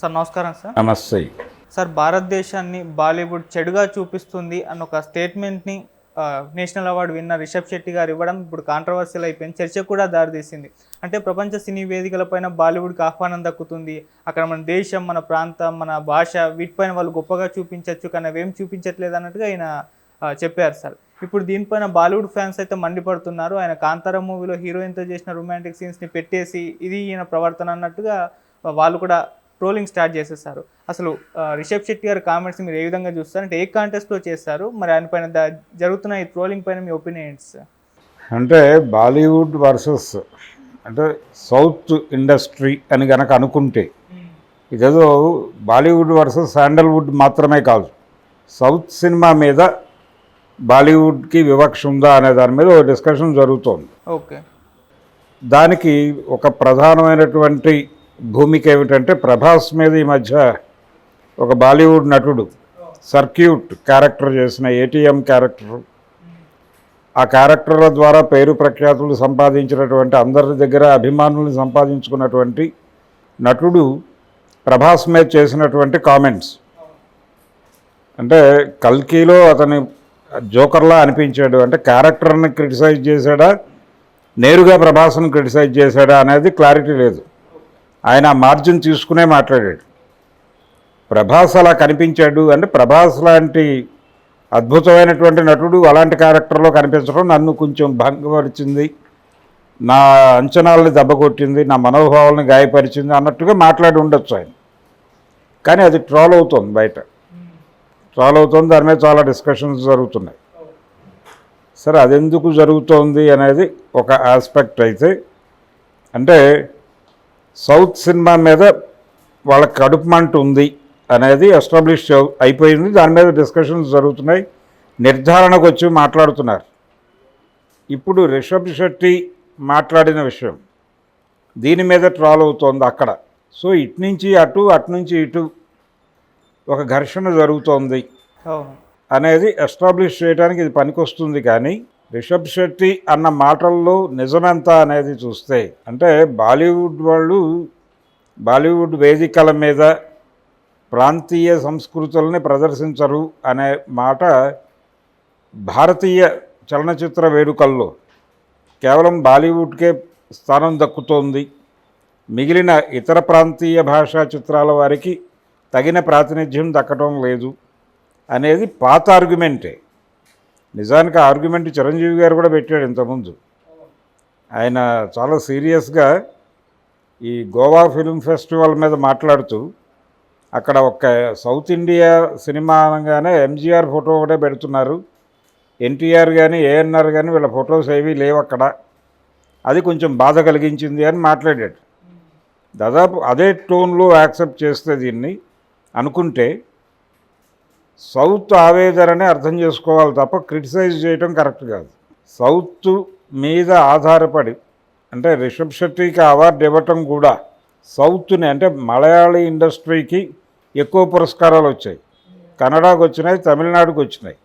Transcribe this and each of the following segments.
Sir నమస్కారం sir. నమస్తే. Sir భారతదేశాన్ని బాలీవుడ్ చెడుగా చూపిస్తుంది అన్న ఒక స్టేట్మెంట్ని నేషనల్ అవార్డు విన్న రిషబ్ శెట్టి గారు ఇవ్వడం ఇప్పుడు కాంట్రవర్షియల్ అయిపోయింది, చర్చకు కూడా దారితీసింది. అంటే ప్రపంచ సినీ వేదికలపైన బాలీవుడ్కి ఆహ్వానం దక్కుతుంది, అక్కడ మన దేశం, మన ప్రాంతం, మన భాష వీటిపైన వాళ్ళు గొప్పగా చూపించవచ్చు కానీ అవేం చూపించట్లేదు అన్నట్టుగా ఆయన చెప్పారు సార్. ఇప్పుడు దీనిపైన బాలీవుడ్ ఫ్యాన్స్ అయితే మండిపడుతున్నారు. ఆయన కాంతారా మూవీలో హీరోయిన్తో చేసిన రొమాంటిక్ సీన్స్ని పెట్టేసి ఇది ఈయన ప్రవర్తన అన్నట్టుగా వాళ్ళు కూడా ట్రోలింగ్ స్టార్ట్ చేసేసారు. అసలు రిషబ్ శెట్టి గారి కామెంట్స్ మీరు ఏ విధంగా చూస్తారు? అంటే ఏ కాంటెస్ట్లో చేస్తారు, మరి ఆయన పైన జరుగుతున్న ఈ ట్రోలింగ్ పైన మీ ఒపీనియన్ ఏంటి సార్? అంటే బాలీవుడ్ వర్సెస్ అంటే సౌత్ ఇండస్ట్రీ అని కనుక అనుకుంటే ఇదేదో బాలీవుడ్ వర్సెస్ శాండల్వుడ్ మాత్రమే కాదు, సౌత్ సినిమా మీద బాలీవుడ్కి వివక్ష ఉందా అనే దాని మీద ఒక డిస్కషన్ జరుగుతోంది. ఓకే, దానికి ఒక ప్రధానమైనటువంటి భూమిక ఏమిటంటే ప్రభాస్ మీద ఈ మధ్య ఒక బాలీవుడ్ నటుడు సర్క్యూట్ క్యారెక్టర్ చేసిన ఏటీఎం క్యారెక్టర్, ఆ క్యారెక్టర్ల ద్వారా పేరు ప్రఖ్యాతులు సంపాదించినటువంటి అందరి దగ్గర అభిమానులను సంపాదించుకున్నటువంటి నటుడు ప్రభాస్ మీద చేసినటువంటి కామెంట్స్ అంటే కల్కీలో అతని జోకర్లా అనిపించాడు. అంటే క్యారెక్టర్ని క్రిటిసైజ్ చేశాడా, నేరుగా ప్రభాస్ను క్రిటిసైజ్ చేశాడా అనేది క్లారిటీ లేదు. ఆయన మార్జిన్ తీసుకునే మాట్లాడాడు. ప్రభాస్ అలా కనిపించాడు అంటే ప్రభాస్ లాంటి అద్భుతమైనటువంటి నటుడు అలాంటి క్యారెక్టర్లో కనిపించడం నన్ను కొంచెం భంగపరిచింది, నా అంచనాలని దెబ్బకొట్టింది, నా మనోభావాలను గాయపరిచింది అన్నట్టుగా మాట్లాడి ఉండొచ్చు ఆయన. కానీ అది ట్రోల్ అవుతుంది, బయట ట్రోల్ అవుతుంది, దాని మీద చాలా డిస్కషన్స్ జరుగుతున్నాయి. సరే, అది ఎందుకు జరుగుతోంది అనేది ఒక ఆస్పెక్ట్ అయితే, అంటే సౌత్ సినిమా మీద వాళ్ళకి కడుపు మంట ఉంది అనేది ఎస్టాబ్లిష్ అయిపోయింది. దాని మీద డిస్కషన్స్ జరుగుతున్నాయి, నిర్ధారణకు వచ్చి మాట్లాడుతున్నారు. ఇప్పుడు రిషబ్ శెట్టి మాట్లాడిన విషయం దీని మీద ట్రాల్ అవుతోంది అక్కడ. సో ఇటు నుంచి అటు, అటు నుంచి ఇటు ఒక ఘర్షణ జరుగుతోంది అనేది ఎస్టాబ్లిష్ చేయడానికి ఇది పనికొస్తుంది. కానీ రిషబ్ శెట్టి అన్న మాటల్లో నిజమెంత అనేది చూస్తే, అంటే బాలీవుడ్ వాళ్ళు బాలీవుడ్ వేదికల మీద ప్రాంతీయ సంస్కృతులని ప్రదర్శించరు అనే మాట భారతీయ చలనచిత్ర వేడుకల్లో కేవలం బాలీవుడ్కే స్థానం దక్కుతోంది, మిగిలిన ఇతర ప్రాంతీయ భాషా చిత్రాల వారికి తగిన ప్రాతినిధ్యం దక్కటం లేదు అనేది పాత ఆర్గ్యుమెంటే. నిజానికి ఆ ఆర్గ్యుమెంట్ చిరంజీవి గారు కూడా పెట్టాడు ఇంతకుముందు. ఆయన చాలా సీరియస్గా ఈ గోవా ఫిల్మ్ ఫెస్టివల్ మీద మాట్లాడుతూ అక్కడ ఒక సౌత్ ఇండియా సినిమా అనగానే ఎంజీఆర్ ఫోటో ఒకటే పెడుతున్నారు, ఎన్టీఆర్ కానీ ఏఎన్ఆర్ కానీ వీళ్ళ ఫొటోస్ ఏవీ లేవు అక్కడ, అది కొంచెం బాధ కలిగించింది అని మాట్లాడాడు. దాదాపు అదే టోన్లో యాక్సెప్ట్ చేస్తే దీన్ని అనుకుంటే సౌత్ ఆవేదననే అర్థం చేసుకోవాలి తప్ప క్రిటిసైజ్ చేయటం కరెక్ట్ కాదు. సౌత్ మీద ఆధారపడి అంటే రిషబ్ శెట్టికి అవార్డు ఇవ్వటం కూడా సౌత్ని అంటే మలయాళీ ఇండస్ట్రీకి ఎక్కువ పురస్కారాలు వచ్చాయి, కన్నడకు వచ్చినాయి, తమిళనాడుకు వచ్చినాయి,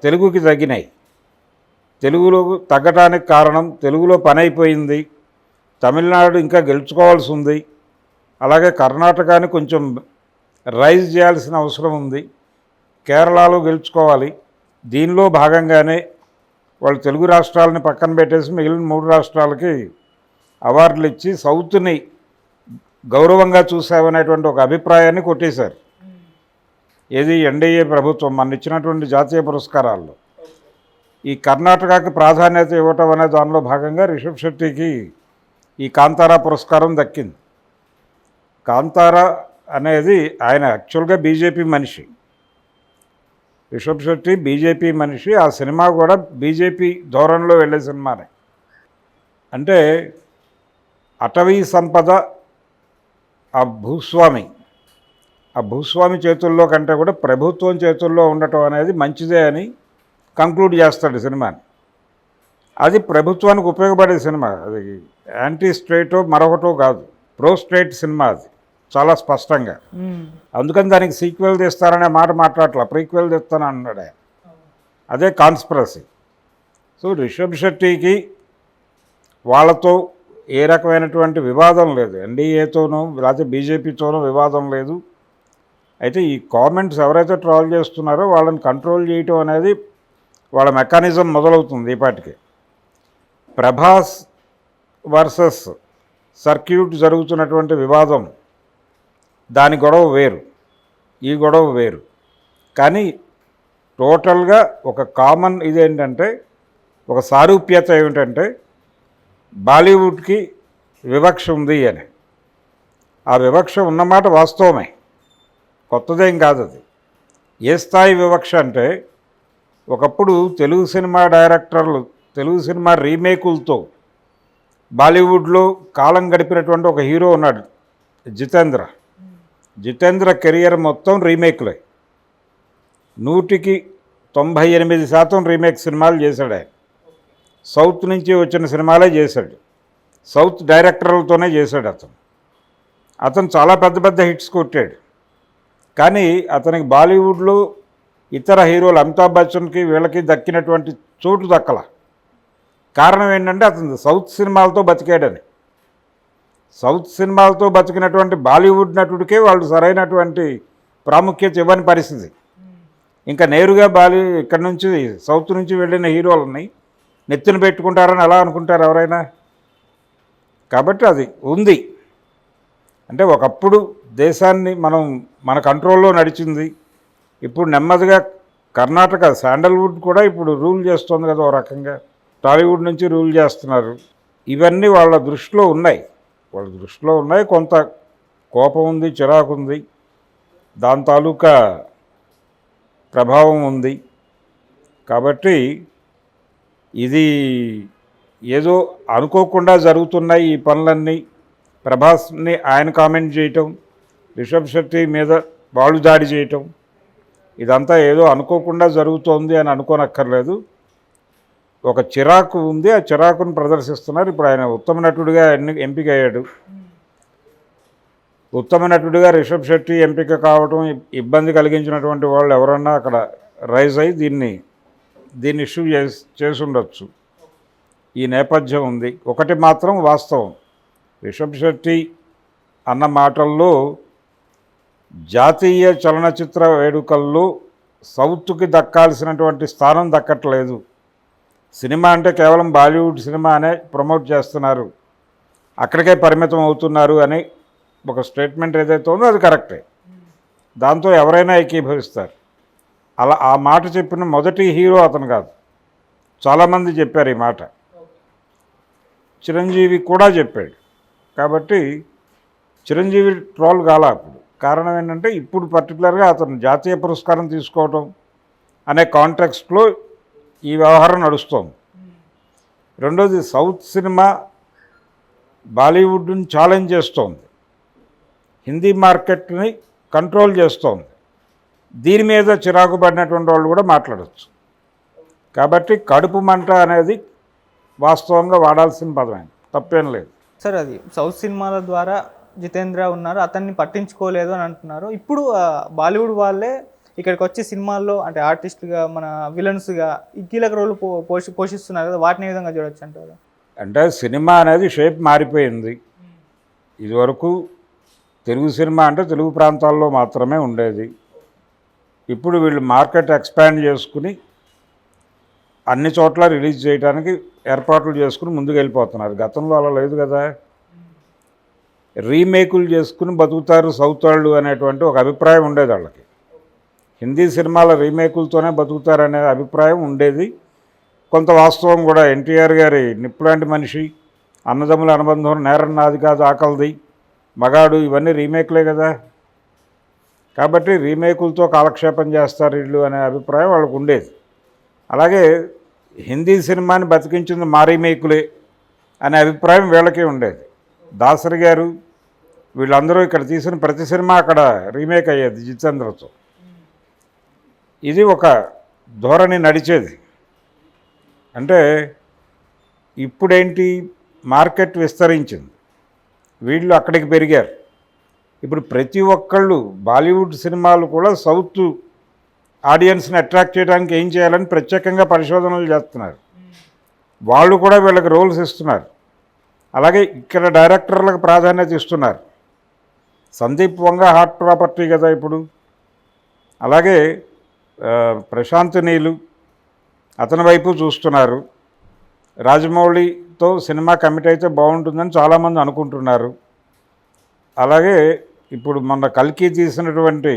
తెలుగుకి తగ్గినాయి. తెలుగులో తగ్గటానికి కారణం తెలుగులో పని అయిపోయింది, తమిళనాడు ఇంకా గెలుచుకోవాల్సి ఉంది, అలాగే కర్ణాటకని కొంచెం రైజ్ చేయాల్సిన అవసరం ఉంది, కేరళలో గెలుచుకోవాలి. దీనిలో భాగంగానే వాళ్ళు తెలుగు రాష్ట్రాలని పక్కన పెట్టేసి మిగిలిన 3 రాష్ట్రాలకి అవార్డులు ఇచ్చి సౌత్ని గౌరవంగా చూసామనేటువంటి ఒక అభిప్రాయాన్ని కొట్టేశారు. ఏది ఎన్డీఏ ప్రభుత్వం మన ఇచ్చినటువంటి జాతీయ పురస్కారాల్లో ఈ కర్ణాటకకి ప్రాధాన్యత ఇవ్వటం అనే దానిలో భాగంగా రిషబ్ శెట్టికి ఈ కాంతారా పురస్కారం దక్కింది. కాంతారా అనేది ఆయన యాక్చువల్గా బీజేపీ మనిషి, రిషబ్ శెట్టి బీజేపీ మనిషి, ఆ సినిమా కూడా బీజేపీ ధోరణిలో వెళ్ళే సినిమానే. అంటే అటవీ సంపద ఆ భూస్వామి చేతుల్లో కంటే కూడా ప్రభుత్వం చేతుల్లో ఉండటం అనేది మంచిదే అని కంక్లూడ్ చేస్తాడు సినిమాని. అది ప్రభుత్వానికి ఉపయోగపడే సినిమా, అది యాంటీ స్టేటో మరొకటో కాదు, ప్రో స్టేట్ సినిమా అది చాలా స్పష్టంగా. అందుకని దానికి సీక్వెల్ తీస్తారనే మాట మాట్లాడట్లా, ప్రీక్వెల్ తీస్తాను అన్నాడు ఆయన. అదే కాన్స్పిరసీ. సో రిషబ్ శెట్టికి వాళ్ళతో ఏ రకమైనటువంటి వివాదం లేదు, ఎన్డీఏతోనూ లేకపోతే బీజేపీతోనూ వివాదం లేదు. అయితే ఈ కామెంట్స్ ఎవరైతే ట్రోల్ చేస్తున్నారో వాళ్ళని కంట్రోల్ చేయటం అనేది వాళ్ళ మెకానిజం మొదలవుతుంది. ఈపాటికి ప్రభాస్ వర్సెస్ సర్క్యూట్ జరుగుతున్నటువంటి వివాదం, దాని గొడవ వేరు, ఈ గొడవ వేరు. కానీ టోటల్గా ఒక కామన్ ఇదేంటంటే, ఒక సారూప్యత ఏమిటంటే బాలీవుడ్కి వివక్ష ఉంది అని. ఆ వివక్ష ఉన్నమాట వాస్తవమే, కొత్తదేం కాదు అది. ఏ స్థాయి వివక్ష అంటే, ఒకప్పుడు తెలుగు సినిమా డైరెక్టర్లు తెలుగు సినిమా రీమేకులతో బాలీవుడ్లో కాలం గడిపినటువంటి ఒక హీరో ఉన్నాడు, జితేంద్ర కెరియర్ మొత్తం రీమేక్లే. 98% రీమేక్ సినిమాలు చేశాడు ఆయన. సౌత్ నుంచి వచ్చిన సినిమాలే చేశాడు, సౌత్ డైరెక్టర్లతోనే చేశాడు అతను చాలా పెద్ద పెద్ద హిట్స్ కొట్టాడు. కానీ అతనికి బాలీవుడ్లో ఇతర హీరోలు అమితాబ్ బచ్చన్కి వీళ్ళకి దక్కినటువంటి చోటు దక్కల. కారణం ఏంటంటే అతను సౌత్ సినిమాలతో బతికాడని. సౌత్ సినిమాలతో బతికినటువంటి బాలీవుడ్ నటుడికే వాళ్ళు సరైనటువంటి ప్రాముఖ్యత ఇవ్వని పరిస్థితి. ఇంకా నేరుగా ఇక్కడి నుంచి సౌత్ నుంచి వెళ్ళిన హీరోలని నెత్తిన పెట్టుకుంటారని ఎలా అనుకుంటారు ఎవరైనా? కాబట్టి అది ఉంది. అంటే ఒకప్పుడు దేశాన్ని మన కంట్రోల్లో నడిచింది. ఇప్పుడు నెమ్మదిగా కర్ణాటక శాండల్వుడ్ కూడా ఇప్పుడు రూల్ చేస్తుంది కదా, ఓ రకంగా టాలీవుడ్ నుంచి రూల్ చేస్తున్నారు. ఇవన్నీ వాళ్ళ దృష్టిలో ఉన్నాయి, కొంత కోపం ఉంది, చిరాకు ఉంది, దాని తాలూకా ప్రభావం ఉంది. కాబట్టి ఇది ఏదో అనుకోకుండా జరుగుతున్నాయి ఈ పనులన్నీ. ప్రభాస్ని ఆయన కామెంట్ చేయటం, రిషబ్ శెట్టి మీద వాళ్ళు దాడి చేయటం, ఇదంతా ఏదో అనుకోకుండా జరుగుతోంది అని అనుకోనక్కర్లేదు. ఒక చిరాకు ఉంది, ఆ చిరాకును ప్రదర్శిస్తున్నారు. ఇప్పుడు ఆయన ఉత్తమ నటుడిగా ఎంపిక అయ్యాడు. ఉత్తమ నటుడిగా రిషబ్ శెట్టి ఎంపిక కావటం ఇబ్బంది కలిగించినటువంటి వాళ్ళు ఎవరన్నా అక్కడ రైజ్ అయ్యి దీన్ని ఇష్యూ చేసి ఉండొచ్చు. ఈ నేపథ్యం ఉంది. ఒకటి మాత్రం వాస్తవం, రిషబ్ శెట్టి అన్న మాటల్లో జాతీయ చలనచిత్ర వేడుకల్లో సౌత్కి దక్కాల్సినటువంటి స్థానం దక్కట్లేదు. సినిమా అంటే కేవలం బాలీవుడ్ సినిమా అనే ప్రమోట్ చేస్తున్నారు, అక్కడికే పరిమితం అవుతున్నారు అని ఒక స్టేట్మెంట్ ఏదైతే ఉందో అది కరెక్టే. దాంతో ఎవరైనా ఏకీభవిస్తారు. అలా ఆ మాట చెప్పిన మొదటి హీరో అతను కాదు, చాలామంది చెప్పారు ఈ మాట. చిరంజీవి కూడా చెప్పాడు. కాబట్టి చిరంజీవి ట్రోల్ కాలా అప్పుడు. కారణం ఏంటంటే ఇప్పుడు పర్టికులర్గా అతను జాతీయ పురస్కారం తీసుకోవటం అనే కాంటెక్స్ట్లో ఈ వ్యవహారం నడుస్తోంది. రెండోది, సౌత్ సినిమా బాలీవుడ్ని ఛాలెంజ్ చేస్తోంది, హిందీ మార్కెట్ని కంట్రోల్ చేస్తోంది. దీని మీద చిరాకు పడినటువంటి వాళ్ళు కూడా మాట్లాడచ్చు. కాబట్టి కడుపు మంట అనేది వాస్తవంగా వాడాల్సిన పదమే, తప్పేం లేదు. సార్, అది సౌత్ సినిమాల ద్వారా జితేంద్ర ఉన్నారు, అతన్ని పట్టించుకోలేదు అని అంటున్నారు. ఇప్పుడు బాలీవుడ్ వాళ్ళే ఇక్కడికి వచ్చి సినిమాల్లో అంటే ఆర్టిస్ట్గా, మన విలన్స్గా ఈ కీలక రోల్ పోషిస్తున్నారు కదా, వాటిని ఏ విధంగా చూడొచ్చు అంటారు? అంటే సినిమా అనేది షేప్ మారిపోయింది. ఇదివరకు తెలుగు సినిమా అంటే తెలుగు ప్రాంతాల్లో మాత్రమే ఉండేది. ఇప్పుడు వీళ్ళు మార్కెట్ ఎక్స్పాండ్ చేసుకుని అన్ని చోట్ల రిలీజ్ చేయడానికి ఏర్పాట్లు చేసుకుని ముందుకు వెళ్ళిపోతున్నారు. గతంలో అలా లేదు కదా. రీమేకులు చేసుకుని బతుకుతారు సౌత్ వాళ్ళు అనేటువంటి ఒక అభిప్రాయం ఉండేది వాళ్ళకి. హిందీ సినిమాల రీమేకులతోనే బతుకుతారనే అభిప్రాయం ఉండేది. కొంత వాస్తవం కూడా. ఎన్టీఆర్ గారి నిప్పులాంటి మనిషి, అన్నదమ్ముల అనుబంధం, నేరం నాది కాదు ఆకలిది, మగాడు, ఇవన్నీ రీమేక్లే కదా. కాబట్టి రీమేకులతో కాలక్షేపం చేస్తారు వీళ్ళు అనే అభిప్రాయం వాళ్ళకు ఉండేది. అలాగే హిందీ సినిమాని బతికించింది మా రీమేకులే అనే అభిప్రాయం వీళ్ళకే ఉండేది. దాసరి గారు వీళ్ళందరూ ఇక్కడ తీసిన ప్రతి సినిమా అక్కడ రీమేక్ అయ్యేది జితేంద్రతో. ఇది ఒక ధోరణి నడిచేది. అంటే ఇప్పుడేంటి, మార్కెట్ విస్తరించింది, వీళ్ళు అక్కడికి పెరిగారు. ఇప్పుడు ప్రతి ఒక్కళ్ళు బాలీవుడ్ సినిమాలు కూడా సౌత్ ఆడియన్స్ని అట్రాక్ట్ చేయడానికి ఏం చేయాలని ప్రత్యేకంగా పరిశోధనలు చేస్తున్నారు. వాళ్ళు కూడా వీళ్ళకి రోల్స్ ఇస్తున్నారు. అలాగే ఇక్కడ డైరెక్టర్లకు ప్రాధాన్యత ఇస్తున్నారు. సందీప్ వంగ హాట్ ప్రాపర్టీ కదా ఇప్పుడు. అలాగే ప్రశాంత్ నీలు అతని వైపు చూస్తున్నారు. రాజమౌళితో సినిమా కమిట్ అయితే బాగుంటుందని చాలామంది అనుకుంటున్నారు. అలాగే ఇప్పుడు మొన్న కల్కి తీసినటువంటి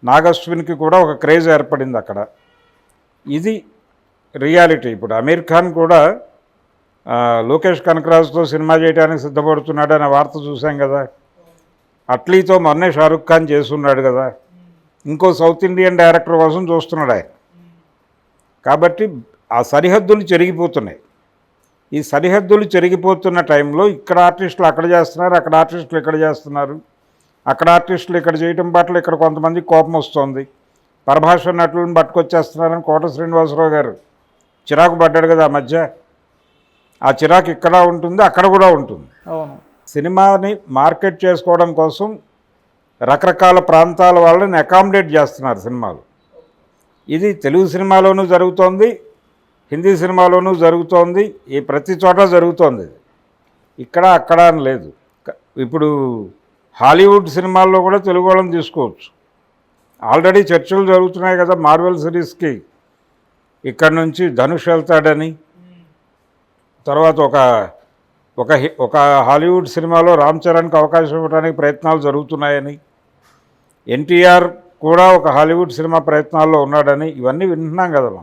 నాగశ్విన్కి కూడా ఒక క్రేజ్ ఏర్పడింది అక్కడ. ఇది రియాలిటీ. ఇప్పుడు అమీర్ ఖాన్ కూడా లోకేష్ కనకరాజుతో సినిమా చేయడానికి సిద్ధపడుతున్నాడు అనే వార్త చూసాం కదా. అట్లీతో మొన్నే షారుఖ్ ఖాన్ చేస్తున్నాడు కదా. ఇంకో సౌత్ ఇండియన్ డైరెక్టర్ కోసం చూస్తున్నాడు ఆయన. కాబట్టి ఆ సరిహద్దులు చెరిగిపోతున్నాయి. ఈ సరిహద్దులు చెరిగిపోతున్న టైంలో ఇక్కడ ఆర్టిస్టులు అక్కడ చేస్తున్నారు, అక్కడ ఆర్టిస్టులు ఇక్కడ చేస్తున్నారు, అక్కడ ఆర్టిస్టులు ఇక్కడ చేయటం పట్ల ఇక్కడ కొంతమంది కోపం వస్తుంది. పరభాష నటులను పట్టుకొచ్చేస్తున్నారని కోట శ్రీనివాసరావు గారు చిరాకు పడ్డాడు కదా ఆ మధ్య. ఆ చిరాకు ఇక్కడ ఉంటుంది, అక్కడ కూడా ఉంటుంది. అవును. సినిమాని మార్కెట్ చేసుకోవడం కోసం రకరకాల ప్రాంతాల వాళ్ళని అకామిడేట్ చేస్తున్నారు సినిమాలు. ఇది తెలుగు సినిమాలోనూ జరుగుతోంది, హిందీ సినిమాలోనూ జరుగుతోంది, ఈ ప్రతి చోట జరుగుతోంది. ఇక్కడ అక్కడ అని లేదు. ఇప్పుడు హాలీవుడ్ సినిమాల్లో కూడా తెలుగు వాళ్ళని తీసుకోవచ్చు. ఆల్రెడీ చర్చలు జరుగుతున్నాయి కదా మార్వెల్ సిరీస్కి. ఇక్కడ నుంచి ధనుష్ వెళ్తాడని, తర్వాత ఒక హాలీవుడ్ సినిమాలో రామ్ చరణ్కి అవకాశం ఇవ్వడానికి ప్రయత్నాలు జరుగుతున్నాయని, ఎన్టీఆర్ కూడా ఒక హాలీవుడ్ సినిమా ప్రయత్నాల్లో ఉన్నాడని, ఇవన్నీ వింటున్నాం కదా మనం.